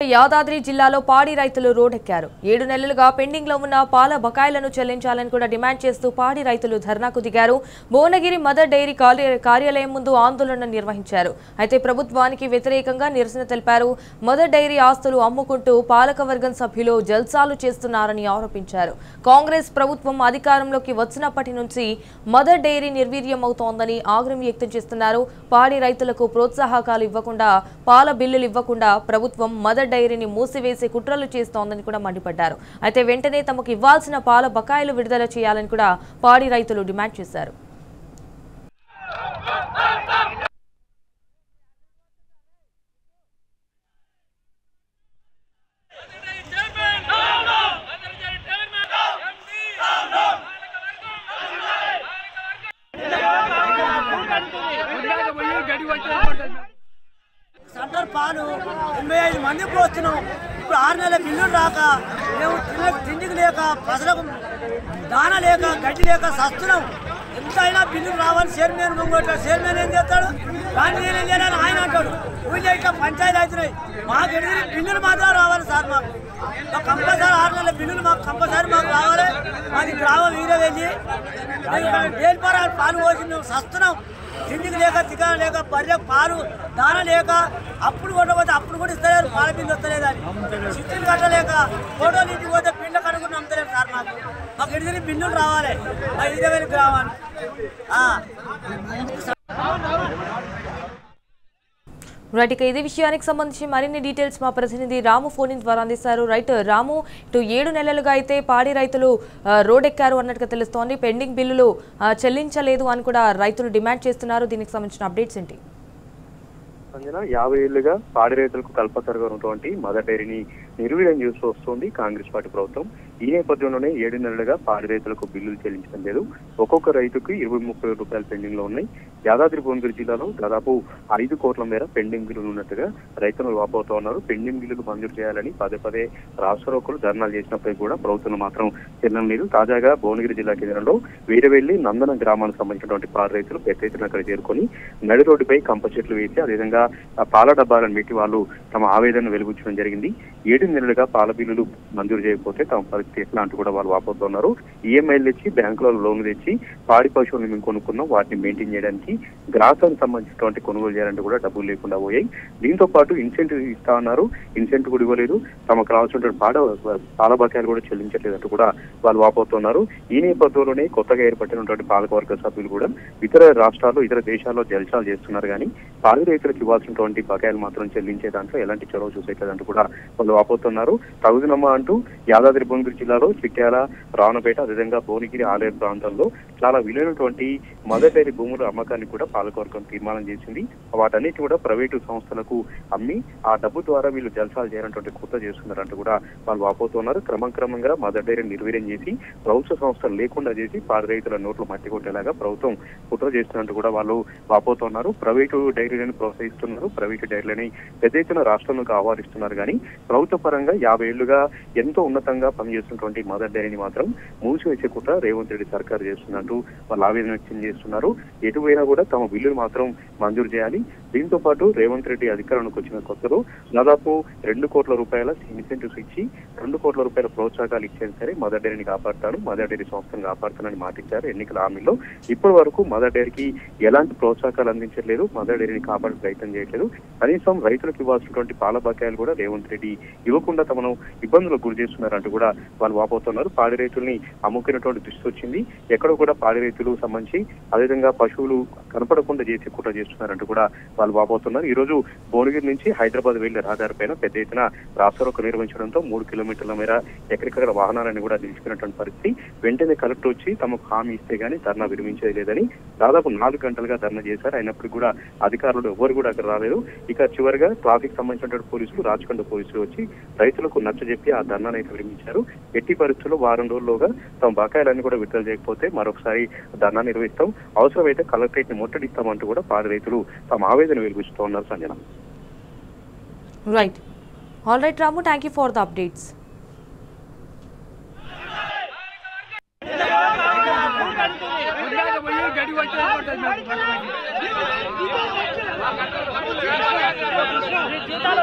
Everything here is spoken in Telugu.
యాదాద్రి జిల్లాలో పాడి రైతులు రోడ్డెక్కారు. 7 నెలలుగా పెండింగ్ లో ఉన్న పాల బకాయిలను చెల్లించాలని కూడా డిమాండ్ చేస్తూ పాడి రైతులు ధర్నాకు దిగారు. భువనగిరి మదర్ డైరీ కార్యాలయం ముందు ఆందోళన నిర్వహించారు. అయితే ప్రభుత్వానికి వ్యతిరేకంగా నిరసన తెలిపారు. మదర్ డైరీ ఆస్తులు అమ్ముకుంటూ పాలకవర్గం సభ్యులు జల్సాలు చేస్తున్నారని ఆరోపించారు. కాంగ్రెస్ ప్రభుత్వం అధికారంలోకి వచ్చినప్పటి నుంచి మదర్ డైరీ నిర్వీర్యమవుతోందని ఆగ్రహం వ్యక్తం చేస్తున్నారు. పాడి రైతులకు ప్రోత్సాహకాలు ఇవ్వకుండా, పాల బిల్లులు ఇవ్వకుండా ప్రభుత్వం మదర్ డైరీని మూసివేసే కుట్రలు చేస్తోందని కూడా మండిపడ్డారు. అయితే వెంటనే తమకు ఇవ్వాల్సిన పాల బకాయిలు విడుదల చేయాలని కూడా పాడి రైతులు డిమాండ్ చేశారు. సెంటర్ పాలు 85 మందికి వస్తున్నాం. ఇప్పుడు 6 నెలల బిల్లులు రాక మేము తిండికి లేక ప్రజలకు దాన లేక గడ్డి లేక సస్తున్నాం. ఎంతైనా బిల్లులు రావాలి. చైర్మన్ ముంగోట చైర్మన్ ఏం చేస్తాడు, కానీ నేనేం చేయాలని ఆయన అంటాడు. ఊళ్ళో ఇట్లా పంచాయతీ అవుతున్నాయి. మాకు ఎడిగిన బిల్లులు మాత్రం రావాలి సార్. మాకు కంపల్సరీ 6 నెలల బిల్లులు మాకు కంపల్సరీ మాకు రావాలి. మాది గ్రామం వీరే వెళ్ళి వేల్పారాలు పాలు పోసి మేము సస్తున్నాం. తిండికి లేక తిగా లేక బర్రె పాలు దాన లేక అప్పుడు కొట్టకపోతే అప్పుడు కూడా ఇస్తలేరు. పాల బిల్లు వస్తలేదు అని చిట్టులు కట్టలేక ఫోటోలు ఇంటికి పోతే బిల్లు కడుగుని నమ్మతలేరు సార్. మాకు ఎడిగిన బిల్లులు రావాలి. మా 20,000 గ్రామాలు రైట్. ఇక ఇదే విషయానికి సంబంధించి మరిన్ని డీటెయిల్స్ మా ప్రతినిధి రాము ఫోన్ ద్వారా అందిస్తారు. రైట్ రాము, ఇటు 7 నెలలుగా అయితే పాడి రైతులు రోడ్డెక్కారు అన్నట్టుగా తెలుస్తోంది. పెండింగ్ బిల్లులు చెల్లించలేదు అని కూడా రైతులు డిమాండ్ చేస్తున్నారు. దీనికి సంబంధించిన అప్డేట్స్ ఏంటి? 50 ఏళ్లుగా పాడి రైతులకు కల్పతరుగా ఉన్నటువంటి మదర్ డైరీని నిర్వీర్యం చేస్తూ వస్తుంది కాంగ్రెస్ పార్టీ ప్రభుత్వం. ఈ నేపథ్యంలోనే 7 నెలలుగా పాడి రైతులకు బిల్లులు చెల్లించడం లేదు. ఒక్కొక్క రైతుకి 20-30 రూపాయలు పెండింగ్ లో ఉన్నాయి. యాదాద్రి భువనగిరి జిల్లాలో దాదాపు 5 కోట్ల మేర పెండింగ్ బిల్లులు ఉన్నట్టుగా రైతులు వాపోతూ ఉన్నారు. పెండింగ్ బిల్లులు మంజూరు చేయాలని పదే రాష్ట్రోకులు ధర్నాలు చేసినప్పటికీ కూడా ప్రభుత్వం మాత్రం చెల్లడం లేదు. తాజాగా భువనగిరి జిల్లా కేంద్రంలో వీరవెల్లి నందన గ్రామానికి సంబంధించినటువంటి పాడి రైతులు పెద్ద ఎత్తున అక్కడ చేరుకొని నడి రోడ్డుపై కంప చెట్లు వేసి అదేవిధంగా పాల డబ్బాలను పెట్టి వాళ్ళు తమ ఆవేదనను వెలుగుచ్చడం జరిగింది. 7 నెలలుగా పాల బిల్లులు మంజూరు చేయకపోతే తమ పరిస్థితి ఎట్లా అంటూ కూడా వాళ్ళు వాపోతున్నారు. ఈఎంఐలు తెచ్చి బ్యాంకులలో లోన్లు తెచ్చి పాడి పశువులను మేము కొనుక్కున్నాం, వాటిని మెయింటైన్ చేయడానికి గ్రాసానికి సంబంధించినటువంటి కొనుగోలు చేయాలంటే కూడా డబ్బులు లేకుండా పోయాయి. దీంతో పాటు ఇన్సెంటివ్ ఇస్తా ఉన్నారు, ఇన్సెంటివ్ కూడా ఇవ్వలేదు. తమకు రావాల్సినటువంటి పాల బకాయిలు కూడా చెల్లించట్లేదంటూ కూడా వాళ్ళు వాపోతున్నారు. ఈ నేపథ్యంలోనే కొత్తగా ఏర్పడినటువంటి పాలకవర్గ సభ్యులు కూడా ఇతర రాష్ట్రాల్లో ఇతర దేశాల్లో జల్సాలు చేస్తున్నారు. కానీ పాడి రైతులకు ఇవ్వాల్సినటువంటి బకాయిలు మాత్రం చెల్లించే దాంట్లో ఎలాంటి చొరవ చూసేట్లేదంటూ కూడా వాళ్ళు వాపోతున్నారు. తగుదనమ్మా అంటూ యాదాద్రి భువనగిరి జిల్లాలో చిట్యాల, రావణపేట అదేవిధంగా భువనగిరి ఆలేరు ప్రాంతాల్లో చాలా విలువైనటువంటి మదర్ డైరీ భూముల అమ్మకాన్ని కూడా పాలకవర్గం తీర్మానం చేసింది. వాటన్నిటి కూడా ప్రైవేటు సంస్థలకు అమ్మి ఆ డబ్బు ద్వారా వీళ్ళు జల్సాలు చేయాలంటే కుట్ర చేస్తున్నారంటూ కూడా వాళ్ళు వాపోతున్నారు. క్రమంగా మదర్ డైరీని నిర్వీర్యం చేసి ప్రభుత్వ సంస్థలు లేకుండా చేసి పాడి రైతుల నోట్లు మట్టి కొట్టేలాగా ప్రభుత్వం కుట్ర చేస్తున్నట్టు కూడా వాళ్ళు వాపోతున్నారు. ప్రైవేటు డైరీలను ప్రోత్సహిస్తున్నారు, ప్రైవేటు డైరీలని పెద్ద ఎత్తున రాష్ట్రంలోకి ఆహ్వానిస్తున్నారు. కానీ ప్రభుత్వ పరంగా 50 ఏళ్లుగా ఎంతో ఉన్నతంగా పనిచేస్తున్నటువంటి మదర్ డైరీని మాత్రం మూసివేసే కుట్ర రేవంత్ రెడ్డి సర్కారు చేస్తున్నట్టు వాళ్ళు ఆవేదన వ్యక్తం చేస్తున్నారు. ఎటువైనా కూడా తమ బిల్లులు మాత్రం మంజూరు చేయాలి. దీంతో పాటు రేవంత్ రెడ్డి అధికారంలోకి వచ్చిన కొత్తలో దాదాపు 2 కోట్ల రూపాయల ఇన్సెంటివ్స్ ఇచ్చి 2 కోట్ల రూపాయల ప్రోత్సాహకాలు ఇచ్చేది సరే మదర్ డైరీని కాపాడుతాడు, మదర్ డైరీ సంస్థను కాపాడుతానని మాటిచ్చారు ఎన్నికల హామీలో. ఇప్పటి వరకు మదర్ డైరీకి ఎలాంటి ప్రోత్సాహకాలు అందించట్లేదు, మదర్ డైరీని కాపాడే ప్రయత్నం చేయట్లేదు. కనీసం రైతులకు ఇవ్వాల్సినటువంటి పాల బకాయిలు కూడా రేవంత్ రెడ్డి ఇవ్వకుండా తమను ఇబ్బందులకు గురి చేస్తున్నారంటూ కూడా వాళ్ళు వాపోతున్నారు. పాడి రైతుల్ని అమ్ముకున్నటువంటి దృష్టి వచ్చింది. ఎక్కడో కూడా పాడి రైతులు సంబంధించి అదేవిధంగా పశువులు కనపడకుండా చేసి కుట్ర చేస్తున్నారంటూ కూడా వాళ్ళు వాపోతున్నారు. ఈ రోజు భువనగిరి నుంచి హైదరాబాద్ వెళ్లే రహదారిపైన పెద్ద ఎత్తున రాష్ట్రోక నిర్వహించడంతో 3 కిలోమీటర్ల మేర ఎక్కడికక్కడ వాహనాలను కూడా నిలిచిపోయినటువంటి పరిస్థితి. వెంటనే కలెక్టర్ వచ్చి తమకు హామీ ఇస్తే గానీ ధర్నా విరమించేది లేదని దాదాపు 4 గంటలుగా ధర్నా చేశారు. అయినప్పటికీ కూడా అధికారులు ఎవరు కూడా అక్కడ రాలేదు. ఇక చివరిగా ట్రాఫిక్ సంబంధించినటువంటి పోలీసులు, రాచకొండ పోలీసులు వచ్చి రైతులకు నచ్చజెప్పి ఆ ధర్నాను అయితే విరమించారు. ఎట్టి పరిస్థితుల్లో వారం రోజుల్లోగా తమ బకాయిలన్నీ కూడా విడుదల చేయకపోతే మరొకసారి ధర్నా నిర్వహిస్తాం, అవసరమైతే కలెక్టరేట్ ని ముట్టడిస్తామంటూ కూడా పాడి రైతులు తమ ఆవేదన వెలుగుస్తూ ఉన్నారు. Sanjana. Right. All right Ramu, thank you for the updates. गड़ी జీతాలు